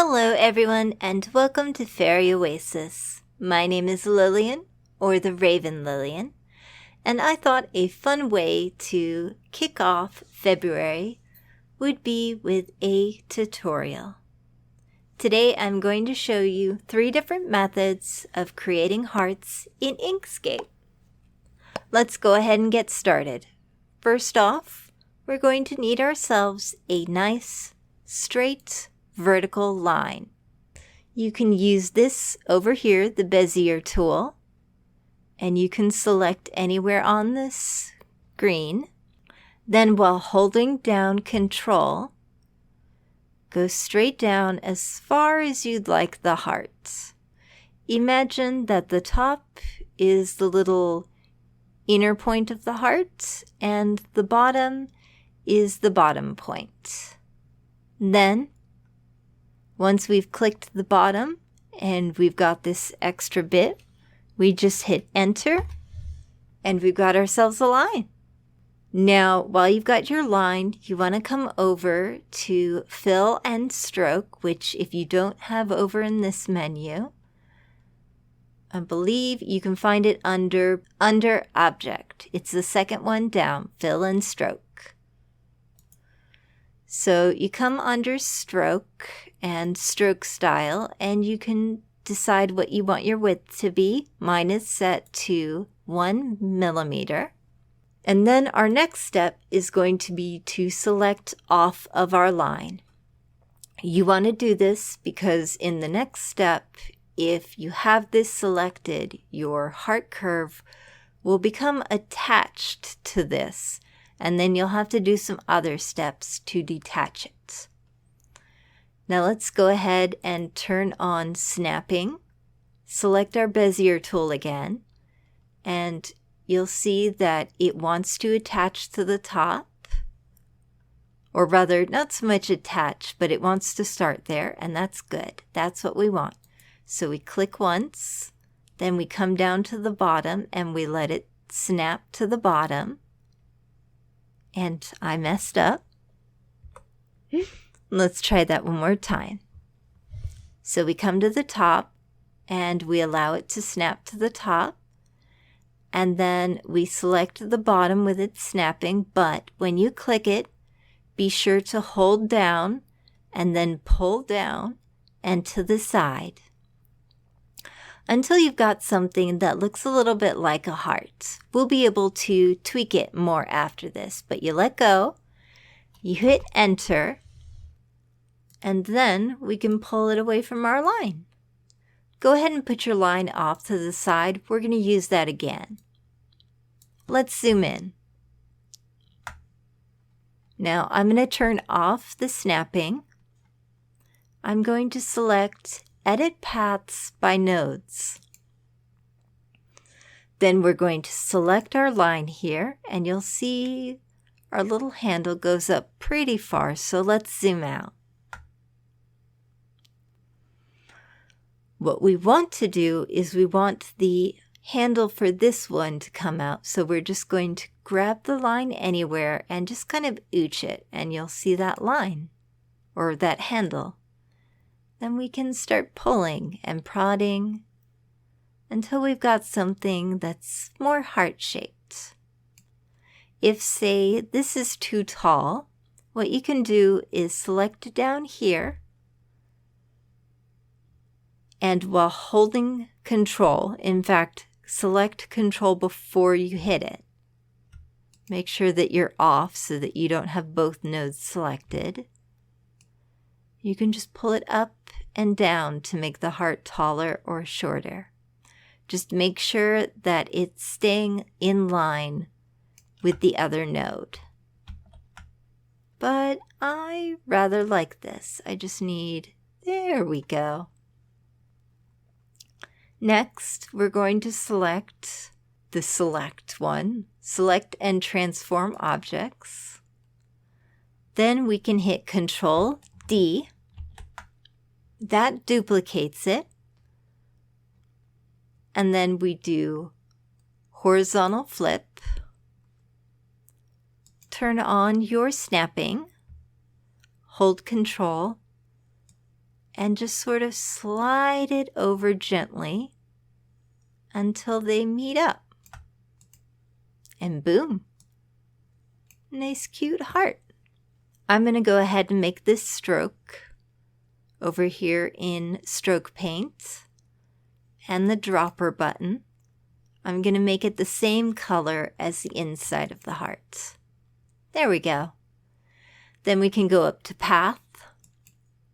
Hello everyone and welcome to Fairy Oasis. My name is Lilian, or the Raven Lilian, and I thought a fun way to kick off February would be with a tutorial. Today I'm going to show you 3 different methods of creating hearts in Inkscape. Let's go ahead and get started. First off, we're going to need ourselves a nice, straight, vertical line. You can use this over here, the Bézier tool, and you can select anywhere on this screen. Then while holding down Control, go straight down as far as you'd like the heart. Imagine that the top is the little inner point of the heart and the bottom is the bottom point. Then once we've clicked the bottom and we've got this extra bit, we just hit enter and we've got ourselves a line. Now, while you've got your line, you want to come over to fill and stroke, which if you don't have over in this menu, I believe you can find it under object. It's the second one down, fill and stroke. So you come under stroke and stroke style, and you can decide what you want your width to be. Mine is set to 1 millimeter. And then our next step is going to be to select off of our line. You want to do this because in the next step, if you have this selected, your heart curve will become attached to this. And then you'll have to do some other steps to detach it. Now let's go ahead and turn on snapping. Select our Bézier tool again, and you'll see that it wants to attach to the top, or rather not so much attach, but it wants to start there, and that's good. That's what we want. So we click once, then we come down to the bottom and we let it snap to the bottom. And I messed up. Let's try that one more time. So we come to the top and we allow it to snap to the top. And then we select the bottom with it snapping, but when you click it, be sure to hold down and then pull down and to the side until you've got something that looks a little bit like a heart. We'll be able to tweak it more after this, but you let go, you hit enter, and then we can pull it away from our line. Go ahead and put your line off to the side. We're going to use that again. Let's zoom in. Now I'm going to turn off the snapping. I'm going to select Edit Paths by Nodes. Then we're going to select our line here, and you'll see our little handle goes up pretty far, so let's zoom out. What we want to do is we want the handle for this one to come out, so we're just going to grab the line anywhere and just kind of ooch it, and you'll see that line, or that handle. Then we can start pulling and prodding until we've got something that's more heart-shaped. If, say, this is too tall, what you can do is select down here, and while holding Control, in fact, select Control before you hit it. Make sure that you're off so that you don't have both nodes selected. You can just pull it up and down to make the heart taller or shorter. Just make sure that it's staying in line with the other node. But I rather like this. I just need, there we go. Next, we're going to select the select one, select and transform objects. Then we can hit Control D. That duplicates it. And then we do horizontal flip. Turn on your snapping. Hold Control and just sort of slide it over gently until they meet up. And boom, nice cute heart. I'm going to go ahead and make this stroke over here in stroke paint and the dropper button. I'm going to make it the same color as the inside of the heart. There we go. Then we can go up to Path,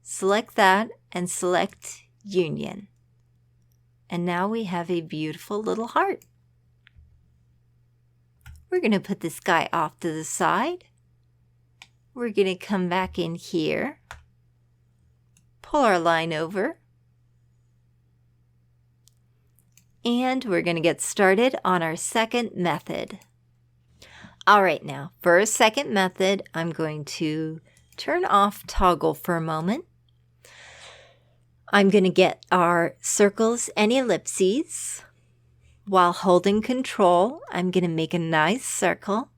select that, and select Union. And now we have a beautiful little heart. We're going to put this guy off to the side. We're going to come back in here, pull our line over, and we're going to get started on our second method. All right, now for our second method, I'm going to turn off toggle for a moment. I'm going to get our circles and ellipses. While holding Control, I'm going to make a nice circle.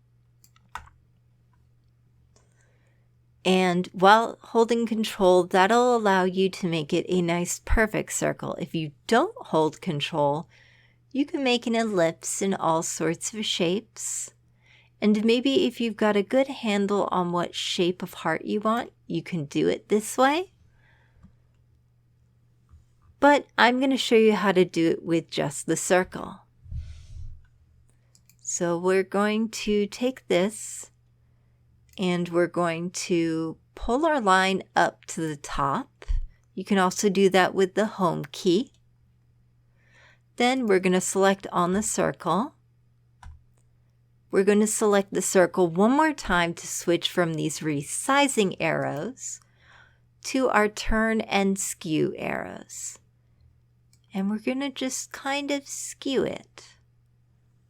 And while holding Control, that'll allow you to make it a nice perfect circle. If you don't hold Control, you can make an ellipse in all sorts of shapes. And maybe if you've got a good handle on what shape of heart you want, you can do it this way. But I'm going to show you how to do it with just the circle. So we're going to take this and we're going to pull our line up to the top. You can also do that with the Home key. Then we're going to select on the circle. We're going to select the circle one more time to switch from these resizing arrows to our turn and skew arrows. And we're going to just kind of skew it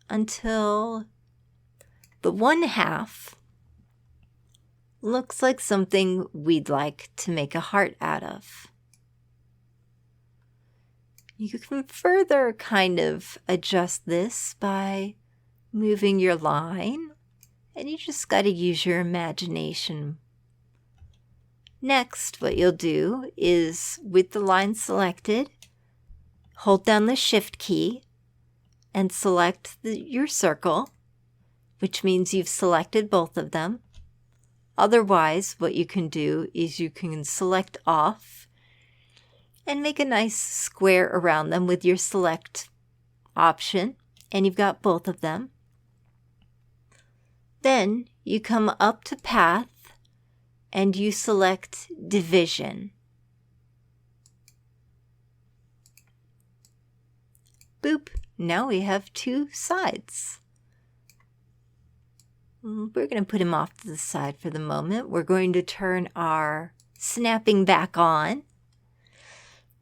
until the 1/2 looks like something we'd like to make a heart out of. You can further kind of adjust this by moving your line, and you just got to use your imagination. Next, what you'll do is, with the line selected, hold down the Shift key and select your circle, which means you've selected both of them. Otherwise, what you can do is you can select off and make a nice square around them with your select option, and you've got both of them. Then you come up to Path and you select Division. Boop, now we have two sides. We're going to put him off to the side for the moment. We're going to turn our snapping back on.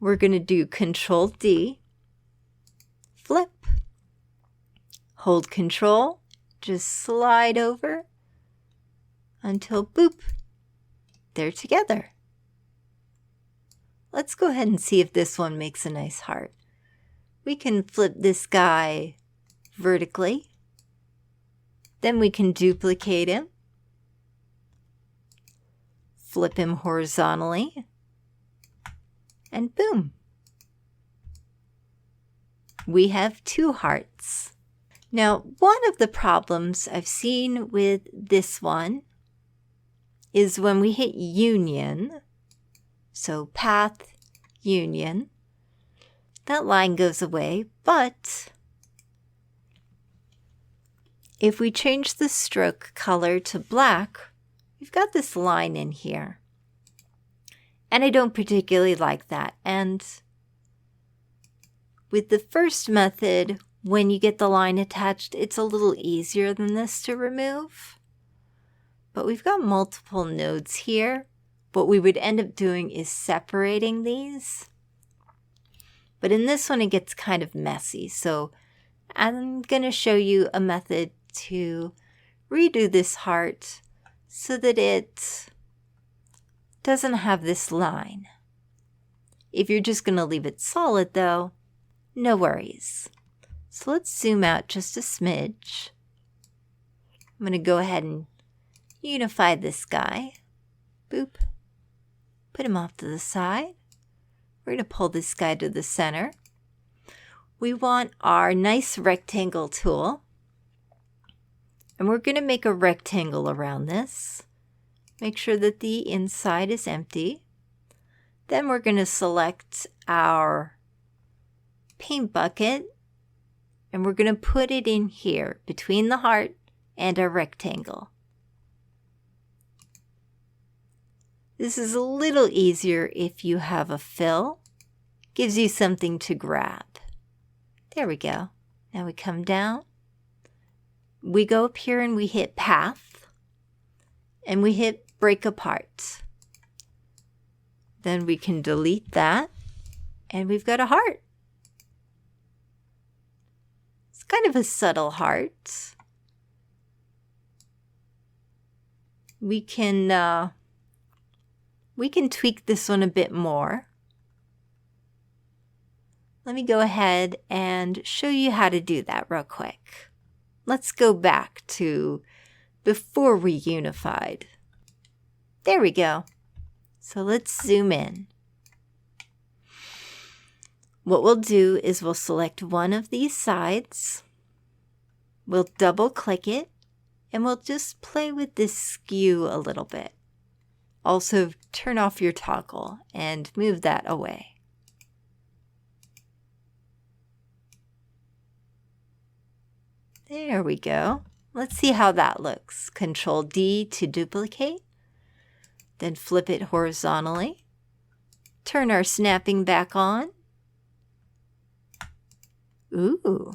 We're going to do Control D, flip, hold Control, just slide over until boop, they're together. Let's go ahead and see if this one makes a nice heart. We can flip this guy vertically. Then we can duplicate him, flip him horizontally, and boom. We have two hearts. Now, one of the problems I've seen with this one is when we hit Union, so Path, Union, that line goes away, but if we change the stroke color to black, we've got this line in here. And I don't particularly like that. And with the first method, when you get the line attached, it's a little easier than this to remove. But we've got multiple nodes here. What we would end up doing is separating these. But in this one, it gets kind of messy. So I'm going to show you a method to redo this heart so that it doesn't have this line. If you're just going to leave it solid though, no worries. So let's zoom out just a smidge. I'm going to go ahead and unify this guy. Boop. Put him off to the side. We're going to pull this guy to the center. We want our nice rectangle tool. And we're going to make a rectangle around this. Make sure that the inside is empty. Then we're going to select our paint bucket. And we're going to put it in here between the heart and our rectangle. This is a little easier if you have a fill. Gives you something to grab. There we go. Now we come down. We go up here and we hit Path. And we hit Break Apart. Then we can delete that. And we've got a heart. It's kind of a subtle heart. We can tweak this one a bit more. Let me go ahead and show you how to do that real quick. Let's go back to before we unified. There we go. So let's zoom in. What we'll do is we'll select one of these sides. We'll double click it and we'll just play with this skew a little bit. Also, turn off your toggle and move that away. There we go. Let's see how that looks. Control D to duplicate. Then flip it horizontally. Turn our snapping back on. Ooh,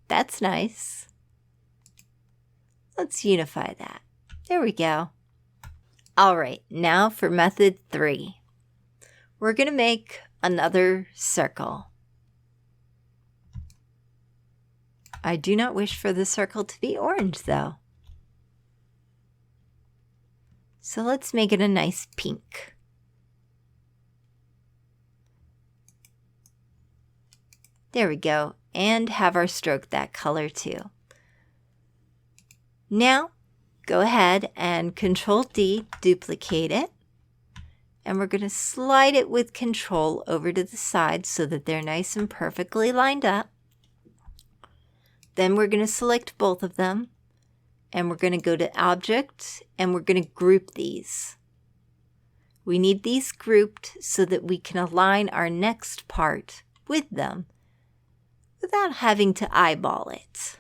that's nice. Let's unify that. There we go. All right, now for method 3. We're going to make another circle. I do not wish for the circle to be orange though. So let's make it a nice pink. There we go, and have our stroke that color too. Now, go ahead and Control D, duplicate it. And we're going to slide it with Control over to the side so that they're nice and perfectly lined up. Then we're going to select both of them. And we're going to go to Object, and we're going to group these. We need these grouped so that we can align our next part with them without having to eyeball it.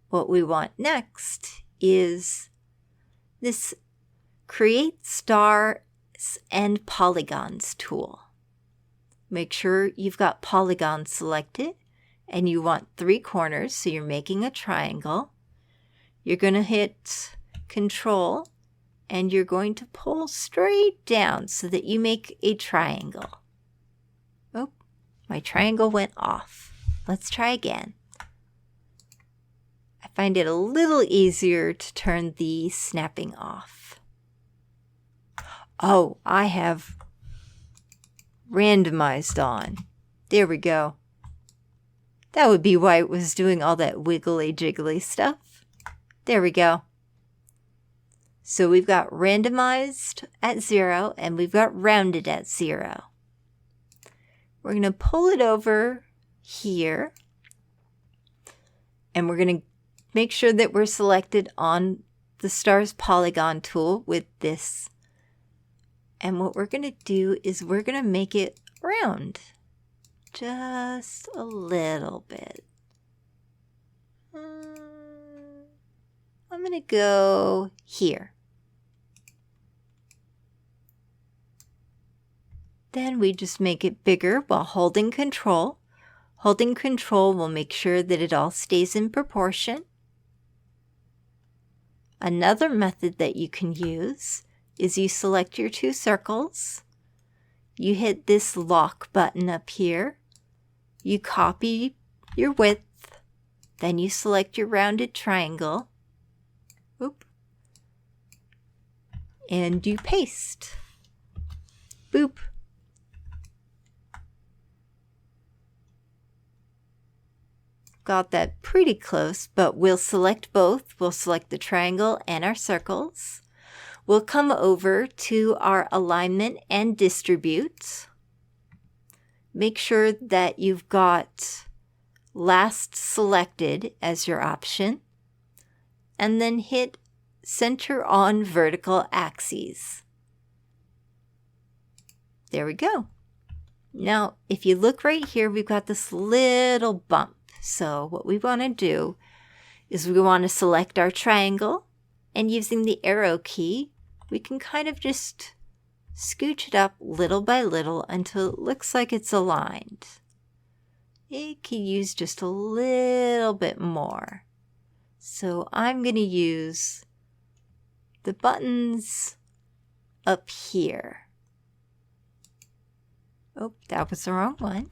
What we want next is this Create Stars and Polygons tool. Make sure you've got polygons selected and you want 3 corners, so you're making a triangle. You're going to hit Control and you're going to pull straight down so that you make a triangle. Oh, my triangle went off. Let's try again. I find it a little easier to turn the snapping off. Oh, I have randomized on. There we go. That would be why it was doing all that wiggly jiggly stuff. There we go. So we've got randomized at 0 and we've got rounded at 0. We're going to pull it over here and we're going to make sure that we're selected on the Stars Polygon tool with this. And what we're going to do is we're going to make it round. Just a little bit. I'm going to go here. Then we just make it bigger while holding Control. Holding Control will make sure that it all stays in proportion. Another method that you can use is you select your 2 circles. You hit this lock button up here. You copy your width. Then you select your rounded triangle. Oop. And you paste. Boop. Got that pretty close, but we'll select both. We'll select the triangle and our circles. we'll come over to our alignment and distribute. Make sure that you've got last selected as your option, and then hit center on vertical axes. There we go. Now, if you look right here, we've got this little bump. So what we want to do is we want to select our triangle, and using the arrow key, we can kind of just scooch it up little by little until it looks like it's aligned. It could use just a little bit more. So I'm going to use the buttons up here. Oh, that was the wrong one.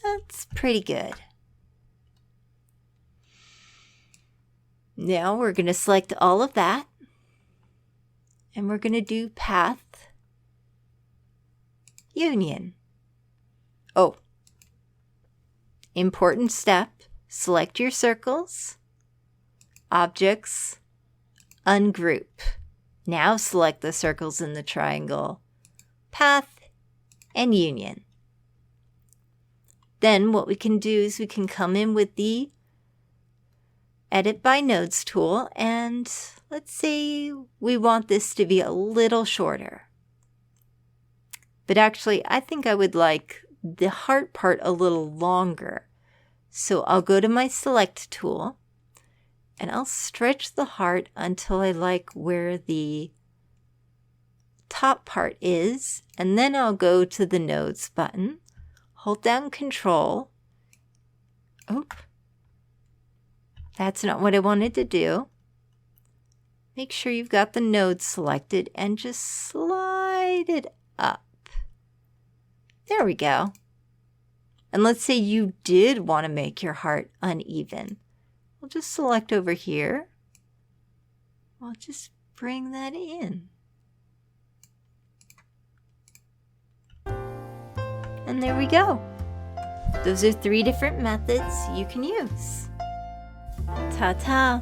That's pretty good. Now we're going to select all of that, and we're going to do Path Union. Oh, important step, select your circles, objects, ungroup. Now select the circles in the triangle, Path, and Union. Then what we can do is we can come in with the Edit by Nodes tool, and let's say we want this to be a little shorter. But actually, I think I would like the heart part a little longer. So I'll go to my Select tool, and I'll stretch the heart until I like where the top part is, and then I'll go to the Nodes button, hold down Control. Oop. That's not what I wanted to do. Make sure you've got the node selected and just slide it up. There we go. And let's say you did want to make your heart uneven. We'll just select over here. We'll just bring that in. And there we go. Those are 3 different methods you can use. Ta-ta!